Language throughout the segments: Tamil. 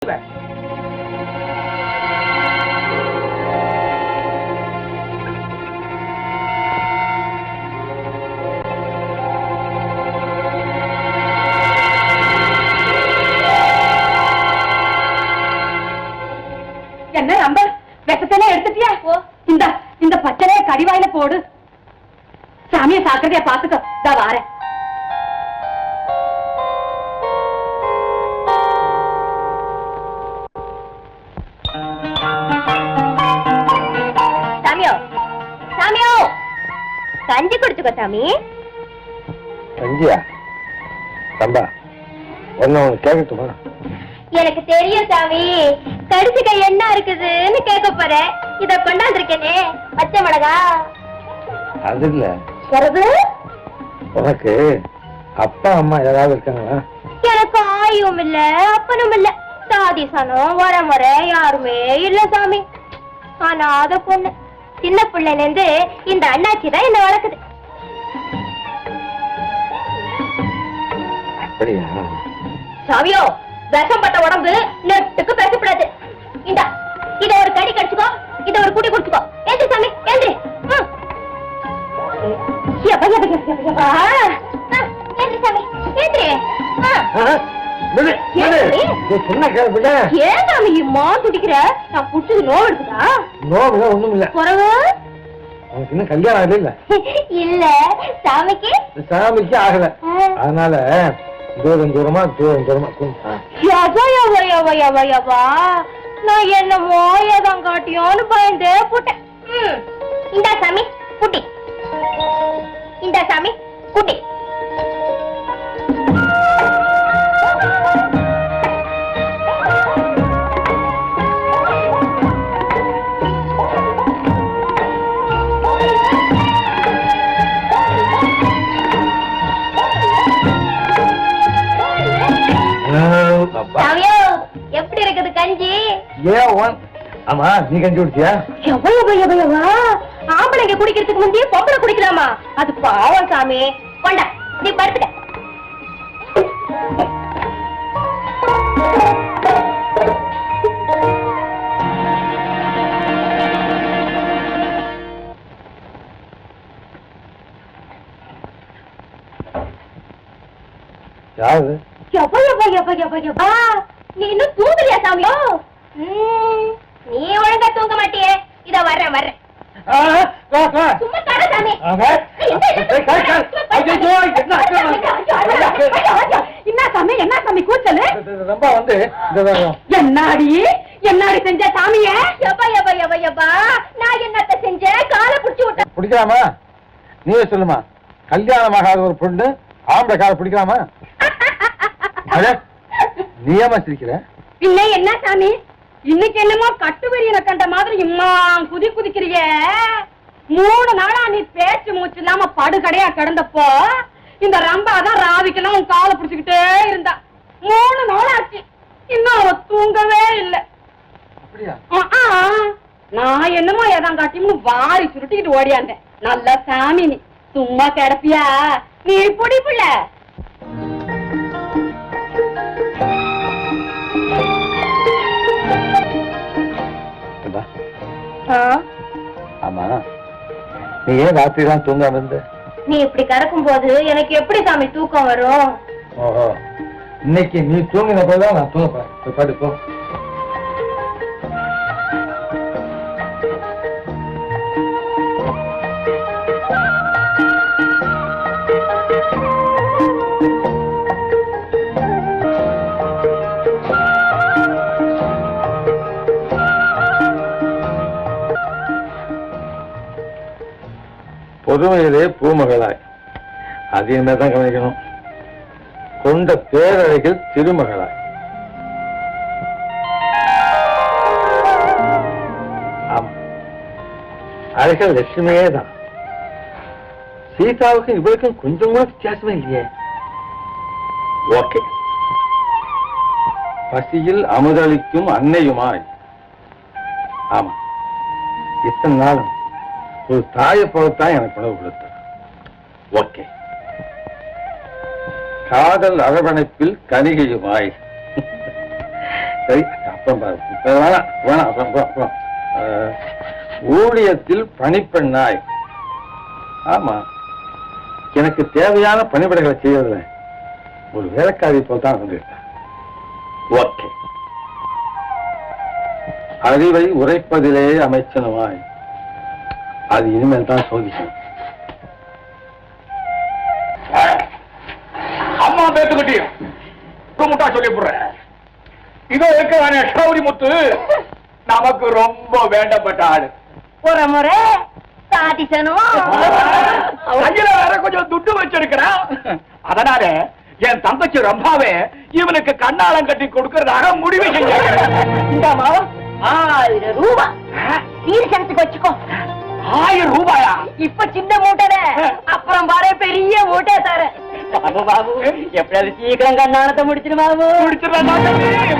என்ன ரொம்ப விஷத்தெல்லாம் எடுத்துட்டியா? இந்த பச்சளைய கடிவாயில போடு. சாமியை சாக்கிரதையா பாத்துக்க. இதா வாரேன். சாமியோ சாமியோ கஞ்சி குடிச்சுக்கோ சாமி. கஞ்சியா? சம்பா ஒன்னு கேட்கட்டுமா? எனக்கு தெரியும் சாமி, கடிச்சுக்க என்ன இருக்குதுன்னு கேட்க போறேன். இத கொண்டாந்துருக்கேனே பச்சை மிளகா. அது இல்ல, வருது. உனக்கு அப்பா அம்மா யாராவது இருக்காங்களா? எனக்கு ஆயும் இல்ல அப்பனும் இல்ல, சாதி சனம் வர முறை யாருமே இல்ல சாமி. ஆனா அத பொண்ணு சின்ன பிள்ளைல இருந்து இந்த அண்ணாச்சி தான் என்ன வளர்க்குது. அப்படியா? சாமியோ, விஷம் பட்ட உடம்பு நெட்டுக்கு பேசப்படாது. இந்தா இத ஒரு கடி கடிச்சுக்கோ, இத ஒரு குடி குடிச்சுக்கோ. ஏந்திரி சாமி ஏந்திரி. ஏந்திரி சாமி ஏந்திரி. ஏன் சாமி இம்மா துடிக்கிற? நான் புடிச்சது நோவு எடுக்குதா? நோவு ஒண்ணும் இல்ல. குறவு உனக்கு இன்னும் கல்யாணம் இல்ல? இல்ல சாமிக்கு. சாமிக்கு ஆகல, அதனால தூரம் தூரமா நான் என்னமோ ஏதான் காட்டியோன்னு பயந்தே போட்டேன். இந்தா சாமி குட்டி, இந்தா சாமி குட்டி. எப்படி இருக்குது கஞ்சி? ஆமா, நீ கஞ்சி குடிச்சியா? ஆம்பளைங்க குடிக்கிறதுக்கு முந்தைய பொம்பளை குடிக்கலாமா? அது பாவம் சாமி. கொண்டா நீ படுத்துக்க. யாரு? நீ இன்னும் தூங்கலையா சாமியோ? நீ ஒழுங்கா தூங்க மாட்டியே. இத வர்றேன் வர்றேன். சும்மா தர சாமி. என்ன சாமி என்ன சாமி கூச்சலு? ரொம்ப வந்து என்னாடி என்னாடி செஞ்ச சாமிய? நான் என்னத்த செஞ்சேன்? காலை புடிச்சு விட்டேன். பிடிக்கலாமா? நீயே சொல்லுமா. கல்யாணம் ஆகாத ஒரு பொண்ணு ஆம்பளை காலை பிடிக்கலாமா? நீ ஏமா சிரிக்கிற? பின்ன என்ன சாமி, இன்னைக்கு என்னமோ கட்டுவரியனை கண்ட மாதிரி இம்மா குதி குதிக்கிறிய. 3 நாளா நீ பேச்சு மூச்சு இல்லாம படுகடையா கிடந்தப்போ இந்த ரம்பாதான் ராவிக்கெல்லாம் உன் காலை பிடிச்சுக்கிட்டே இருந்தா. 3 நாள் ஆச்சு, இன்னும் அவ தூங்கவே இல்லை. நான் என்னமோ ஏதான் காட்டியும் வாரி சுருட்டிக்கிட்டு ஓடியாந்தேன். நல்ல சாமி, நீ சும்மா கிடப்பியா? நீ பொடி புள்ள. ஆமா, நீ ஏன் ராத்திரி எல்லாம் தூங்காம இருந்த? நீ இப்படி கிடக்கும் போது எனக்கு எப்படி சாமி தூக்கம் வரும்? ஓஹோ, இன்னைக்கு நீ தூங்கின போதுதான் நான் தூங்கப்பேன். படுப்போம். பொதுமையிலே பூமகளாய், அது என்னதான் கவனிக்கணும். கொண்ட பேரழகில் திருமகளாய். ஆமா, அழகல் லட்சுமியே தான். சீதாவுக்கும் இவருக்கும் கொஞ்சம் கூட வித்தியாசமே இல்லையே. ஓகே, பசியில் அமுதளிக்கும் அன்னையுமாய். ஆமா, இத்தனை நாளும் ஒரு தாயை போலத்தான் எனக்கு உணவு கொடுத்தார். ஓகே, காதல் அரவணைப்பில் கனிகையுமாய். சரி அப்புறம் பாரு. இப்ப வேணாம் வேணாம் அப்புறம் போ, போ. ஊழியத்தில் பணிப்பெண்ணாய். ஆமா, எனக்கு தேவையான பணிபடைகளை செய்யறதுல ஒரு வேலைக்காரி போல் தான் வந்துவிட்டேன். ஓகே. அறிவை உரைப்பதிலே அமைச்சனமாய். அது இனிமேல் தான் சோதிக்கணும். அம்மா பேத்துக்கிட்டியும் முட்டா சொல்லி போடுறேன். இதோ இருக்கிறானே சௌரி முத்து நமக்கு ரொம்ப வேண்டப்பட்ட ஆளு. ஒரு முறை சாதிசனும் கையில வேற கொஞ்சம் துட்டு வச்சிருக்கிறான். அதனால என் தங்கச்சி ரம்பாவே இவனுக்கு கண்ணாலம் கட்டி கொடுக்கறதாக முடிவு செஞ்சாங்க. 1000 ரூபாய் சீர்சனத்துக்கு வச்சுக்கோ. 1000 ரூபாயா? இப்ப சின்ன மூட்டை, அப்புறம் பாரு பெரிய மூட்டை தர. பாபு பாபு எப்படியாவது சீக்கிரம் கண்ணானத்தை முடிச்சிரு பாபு.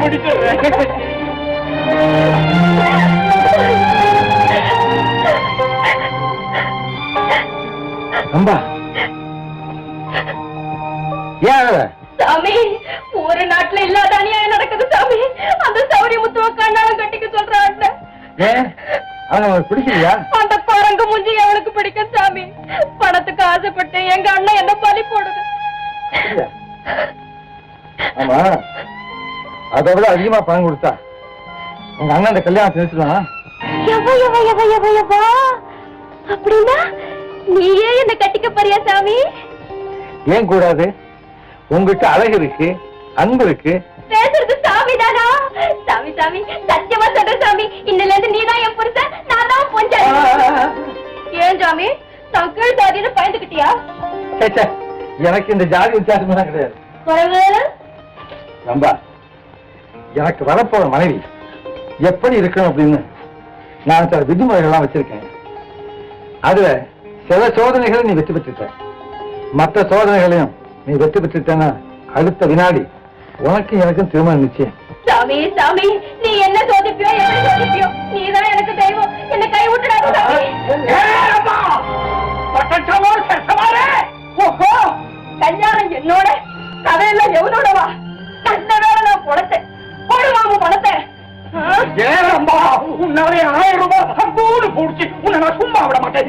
முடிச்சிடுறேன். அம்பா ஏன் சாமி, ஒரு நாட்டுல இல்லாத அநியாயம் நடக்குது சாமி. அந்த சௌரிய முத்துவ கண்ணாலம் கட்டிக்க சொல்றாங்க. ஏன் அவன் பிடிக்கலையா? அந்த குரங்கு முஞ்சி அவனுக்கு பிடிக்கும் சாமி. பணத்துக்கு ஆசைப்பட்டு எங்க அண்ணன் என்ன பலி போடுது. ஆமா, அதை விட அதிகமா பணம் கொடுத்தா உங்க அண்ணன் அந்த கல்யாணத்தை நிறுத்தலாம். அப்படின்னா நீயே என்ன கட்டிக்க போறியா சாமி? ஏன் கூடாது? உங்ககிட்ட அழகு இருக்கு, அன்பு இருக்கு. பேசுறது சாமி தானா? சாமி சாமி சத்தியமா சொல்ற சாமி, இன்னில இருந்து நீதான் என் புருஷன், நான் தான் பொஞ்சாதி. ஏன் சாமி நான் கீழ் சாதின்னு பயந்துக்கிட்டியா? எனக்கு இந்த ஜாதி வித்தியாசம் தான் கிடையாது. ஒருவேளை நம்பா, எனக்கு வரப்போற மனைவி எப்படி இருக்கணும் அப்படின்னு நான் சில விதிமுறைகள்லாம் வச்சிருக்கேன். அதுல சில சோதனைகளை நீ வெற்றி பெற்றுட்ட, மற்ற சோதனைகளையும் நீ வெற்றி பெற்றுட்டேன்னா அடுத்த வினாடி உனக்கு எனக்கும் திருமணம் நிச்சயம். சாமி சாமி நீ என்ன சோதிப்பியோ எப்படி சோதிப்பியோ, நீதான் எனக்கு தெய்வம், என்ன கை விட்டுடாத சாமி. ஓஹோ, கல்யாணம் என்னோட, கதையெல்லாம் எவனோடவா? கண்ட வேலை நான் பொழைச்சேன். போடுவாங்க பணத்தை. உன்னாலே 1000 ரூபாய் சம்பூர்ண போடுச்சு. உன்னை நான் சும்மா விட மாட்டேன்.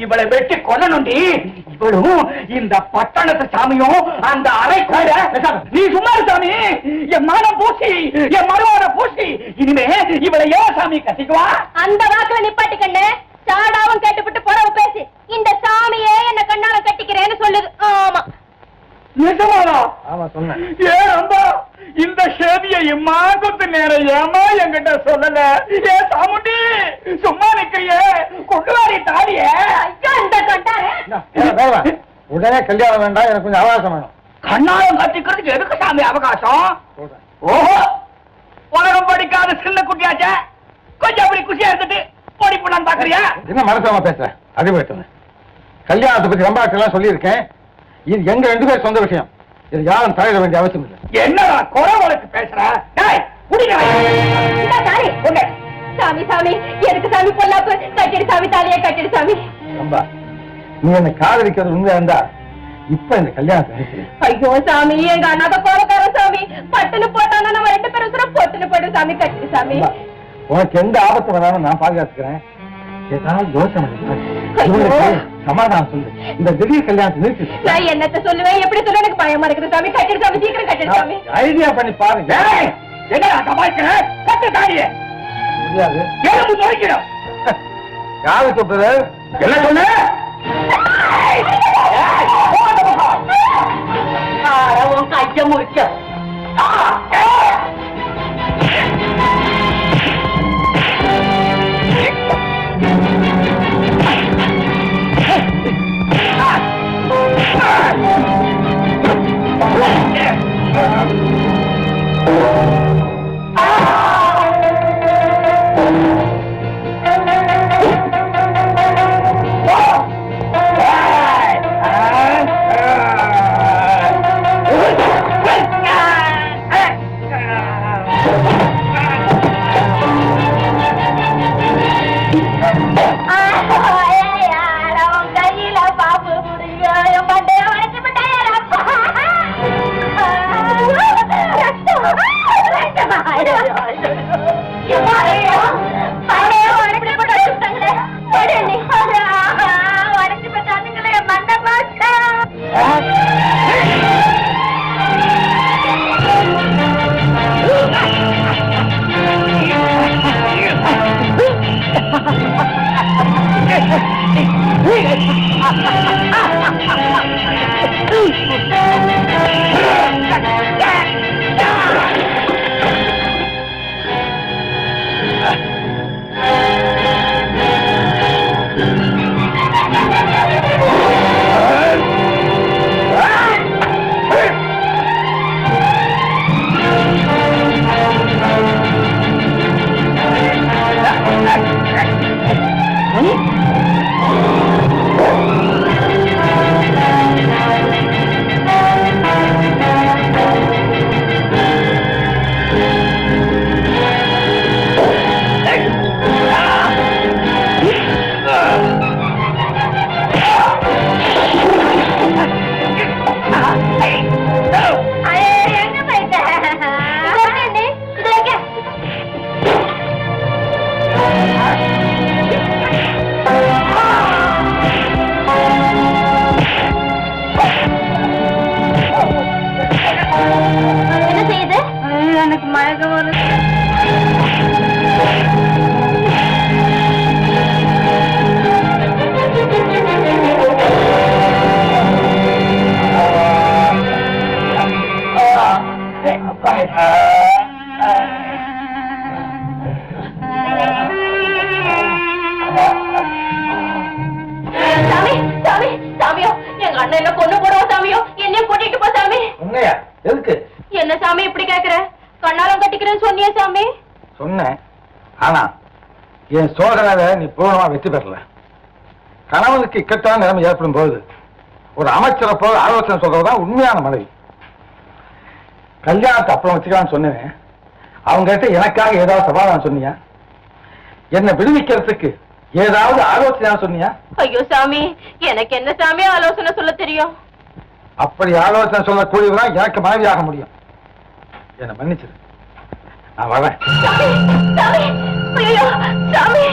இவளை வெட்டி கொல்லணுண்டி. இவளும் இந்த பட்டணத்து சாமியும் அந்த அறைக்குள்ள. நீ சும்மா சாமி, என் மானம் பூசி, என் மருவான பூசி, இனிமே இவளை ஏன் சாமி கட்டிக்குவா? அந்த வாக்குல நிப்பாட்டிக்கண்ணு. சாடாவும் கேட்டுப்பட்டு புறவு பேசி இந்த சாமியே என்ன கண்ணால கட்டிக்கிறேன்னு சொல்லுது. ஆமா நிஜமாடா? ஆமா சொன்னேன். ஏன் அம்பா இந்த சேதியை இம்மாங்கத்து நேரம் ஏமா என்கிட்ட சொல்லல? ஏ சாமுண்டி சும்மா நிக்கிறிய, கொண்டு வாரி தாடிய. ஐயோ இந்த கண்டாரு. உடனே கல்யாணம் வேண்டாம், எனக்கு கொஞ்சம் அவகாசம் வேணும். கண்ணாலம் கட்டிக்கிறதுக்கு எதுக்கு சாமி அவகாசம்? ஓஹோ, உலகம் படிக்காத சின்ன குட்டியாச்ச, கொஞ்சம் அப்படி குஷியா இருந்துட்டு ஓடி போனான்னு பாக்குறியா? என்ன மனசாம பேசுற? அடிபட்டு கல்யாணத்தை பத்தி ரொம்ப எல்லாம் சொல்லியிருக்கேன். இது எங்க 2 பேர் சொந்த விஷயம். இது யாரும் தலையிட வேண்டிய அவசியம் இல்லை. என்னடா குறவளுக்கு பேசுற? சாமி சாமி எதுக்கு சாமி பொல்லாப்பு? கட்டிடு சாமி, தாலியே கட்டிடு சாமி. ரொம்ப நீ என்ன காதலிக்கிறது உண்மையா இருந்தா இப்ப இந்த கல்யாணத்தை நிறுத்து. ஐயோ சாமி, எங்க அண்ணாத கோபக்கார சாமி. பட்டுன்னு போட்டானா நம்ம 2 பேரும் பொட்டுன்னு போயிடும் சாமி. கட்டிடு சாமி. உனக்கு எந்த ஆபத்து வராம நான் பாதுகாத்துக்கிறேன். ஏதாவது யோசனை சமாதானம் சொல்லு. இந்த திடீர் கல்யாணத்தை நிறுத்தி. நான் என்னத்த சொல்லுவேன், எப்படி சொல்ல எனக்கு பயமா இருக்குது சாமி. கட்டிடு சாமி, சீக்கிரம் கட்டிடு சாமி. ஐடியா பண்ணி பாருங்க. என்ன சமாளிக்கிற? கட்டு தாடிய முடியாது. எலும்பு நோய்க்கிறோம். யாரு சொல்றது? என்ன சொன்ன? கைய முடிச்ச அண்ணன் என்ன கொண்டு போடுவோம் சாமியோ என்னையும் கூட்டிட்டு போ சாமி. உண்மையா? எதுக்கு? என்ன சாமி இப்படி கேக்குற? கண்ணாலம் கட்டிக்கிறேன்னு சொன்னியே சாமி. சொன்னேன். ஆனா என் சோதனை நீ பூர்ணமா வெற்றி பெறல. கணவனுக்கு இக்கட்டான நிலைமை ஏற்படும் போது ஒரு அமைச்சரை போல ஆலோசனை சொல்றதுதான் உண்மையான மனைவி. கல்யாணத்தை அப்புறம் வச்சுக்கலாம்னு சொன்னேன். அவங்க கிட்ட எனக்காக ஏதாவது சமாதானம் சொன்னியா? என்னை விடுவிக்கிறதுக்கு ஏதாவது ஆலோசனை சொன்னியா? ஐயோ சாமி, எனக்கு என்ன சாமி ஆலோசனை சொல்ல தெரியும்? அப்படி ஆலோசனை சொல்லக்கூடியவதான் எனக்கு மனைவியாக முடியும். என்னை மன்னிச்சிரு, நான் வரேன். சாமி, சாமி, ஐயோ சாமி.